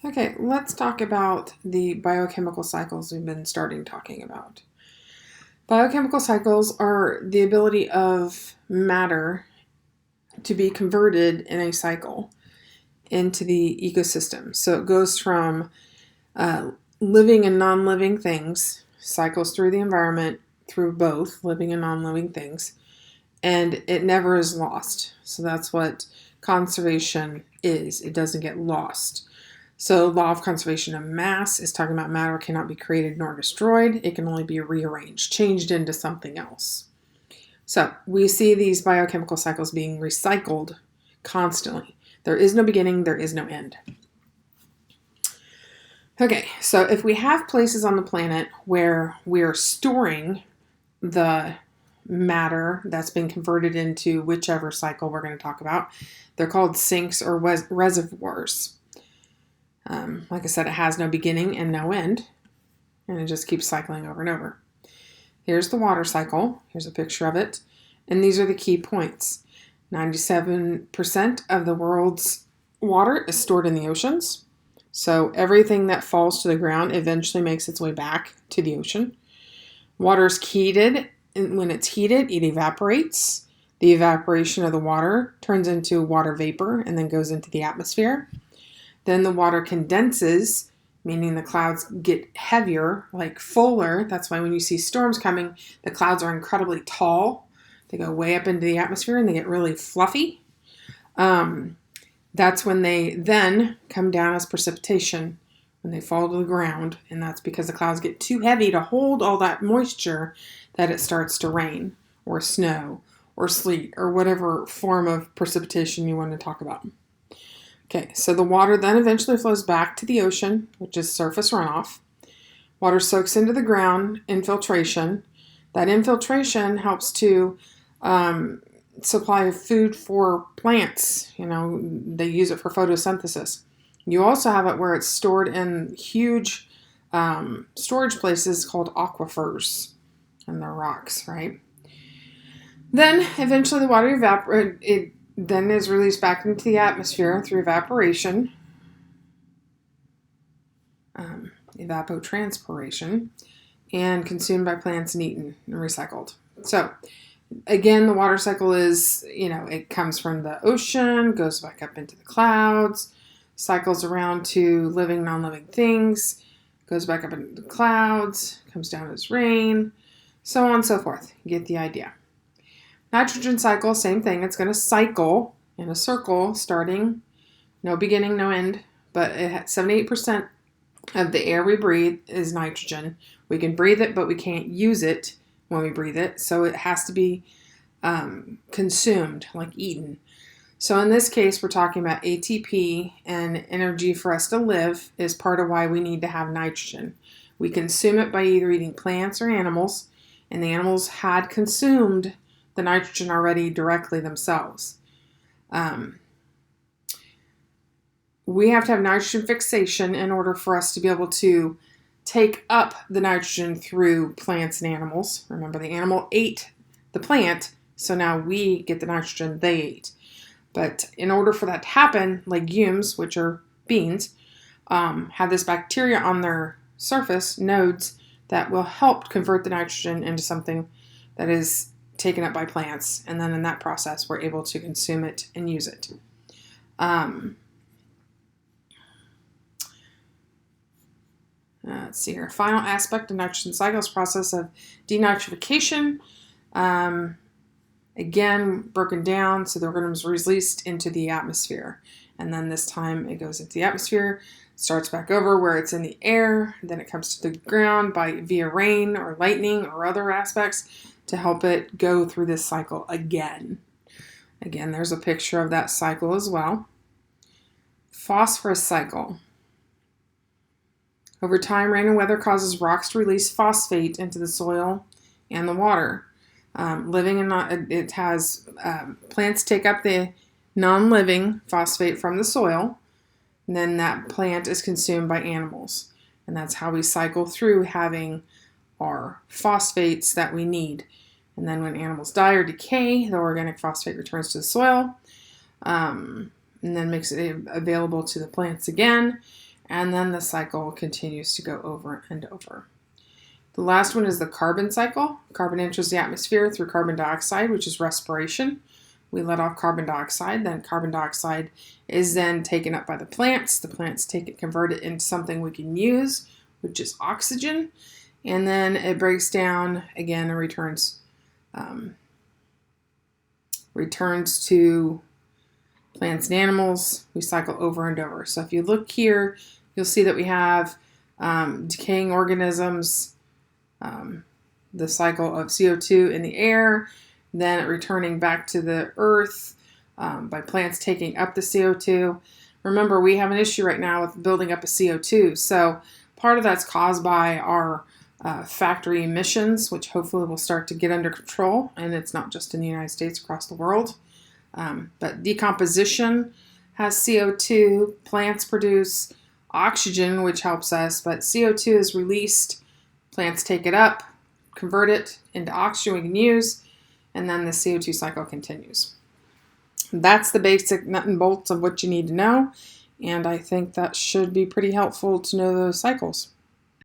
Okay, let's talk about the biochemical cycles we've been starting talking about. Biochemical cycles are the ability of matter to be converted in a cycle into the ecosystem. So it goes from uh, living and non living things, cycles through the environment, through both living and non living things, and it never is lost. So that's what conservation is, it doesn't get lost. So, law of conservation of mass is talking about matter cannot be created nor destroyed. It can only be rearranged, changed into something else. So, we see these biochemical cycles being recycled constantly. There is no beginning, there is no end. Okay, so if we have places on the planet where we're storing the matter that's been converted into whichever cycle we're going to talk about, they're called sinks or reservoirs. Like I said, it has no beginning and no end, and it just keeps cycling over and over. Here's the water cycle. Here's a picture of it. And these are the key points. 97% of the world's water is stored in the oceans. So everything that falls to the ground eventually makes its way back to the ocean. Water is heated, and when it's heated, it evaporates. The evaporation of the water turns into water vapor and then goes into the atmosphere. Then the water condenses, meaning the clouds get heavier, like fuller. That's why when you see storms coming, the clouds are incredibly tall. They go way up into the atmosphere and they get really fluffy. That's when they then come down as precipitation, when they fall to the ground. And that's because the clouds get too heavy to hold all that moisture that it starts to rain or snow or sleet or whatever form of precipitation you want to talk about. Okay, so the water then eventually flows back to the ocean, which is surface runoff. Water soaks into the ground, infiltration. That infiltration helps to supply food for plants. They use it for photosynthesis. You also have it where it's stored in huge storage places called aquifers, and they're rocks, right? Then eventually the water evaporates. It then is released back into the atmosphere through evaporation, evapotranspiration, and consumed by plants and eaten and recycled. So, again, the water cycle is, it comes from the ocean, goes back up into the clouds, cycles around to living, non-living things, goes back up into the clouds, comes down as rain, so on and so forth. You get the idea. Nitrogen cycle, same thing. It's going to cycle in a circle, starting, no beginning, no end, but 78% of the air we breathe is nitrogen. We can breathe it, but we can't use it when we breathe it, so it has to be consumed, like eaten. So in this case, we're talking about ATP, and energy for us to live is part of why we need to have nitrogen. We consume it by either eating plants or animals, and the animals had consumed the nitrogen already directly themselves. We have to have nitrogen fixation in order for us to be able to take up the nitrogen through plants and animals. Remember, the animal ate the plant, so now we get the nitrogen they ate. But in order for that to happen, legumes, which are beans, have this bacteria on their surface, nodes, that will help convert the nitrogen into something that is taken up by plants, and then in that process we're able to consume it and use it. Let's see here. Final aspect of nitrogen cycles process of denitrification. Again, broken down, so the organism is released into the atmosphere, and then this time it goes into the atmosphere, starts back over where it's in the air, then it comes to the ground via rain or lightning or other aspects to help it go through this cycle again. Again, there's a picture of that cycle as well. Phosphorus cycle. Over time, rain and weather causes rocks to release phosphate into the soil and the water. It has plants take up the non-living phosphate from the soil, and then that plant is consumed by animals. And that's how we cycle through having our phosphates that we need. And then when animals die or decay, the organic phosphate returns to the soil, and then makes it available to the plants again. and then the cycle continues to go over and over. The last one is the carbon cycle. Carbon enters the atmosphere through carbon dioxide, which is respiration. We let off carbon dioxide, then carbon dioxide is then taken up by the plants. The plants take it, convert it into something we can use, which is oxygen, and then it breaks down again and returns to plants and animals. We cycle over and over. So if you look here, you'll see that we have decaying organisms, the cycle of CO2 in the air, then it returning back to the earth by plants taking up the CO2. Remember, we have an issue right now with building up a CO2. So part of that's caused by our factory emissions, which hopefully will start to get under control. And it's not just in the United States, across the world. But decomposition has CO2. Plants produce oxygen, which helps us. But CO2 is released. Plants take it up, convert it into oxygen we can use, and then the CO2 cycle continues. That's the basic nut and bolts of what you need to know, and I think that should be pretty helpful to know those cycles.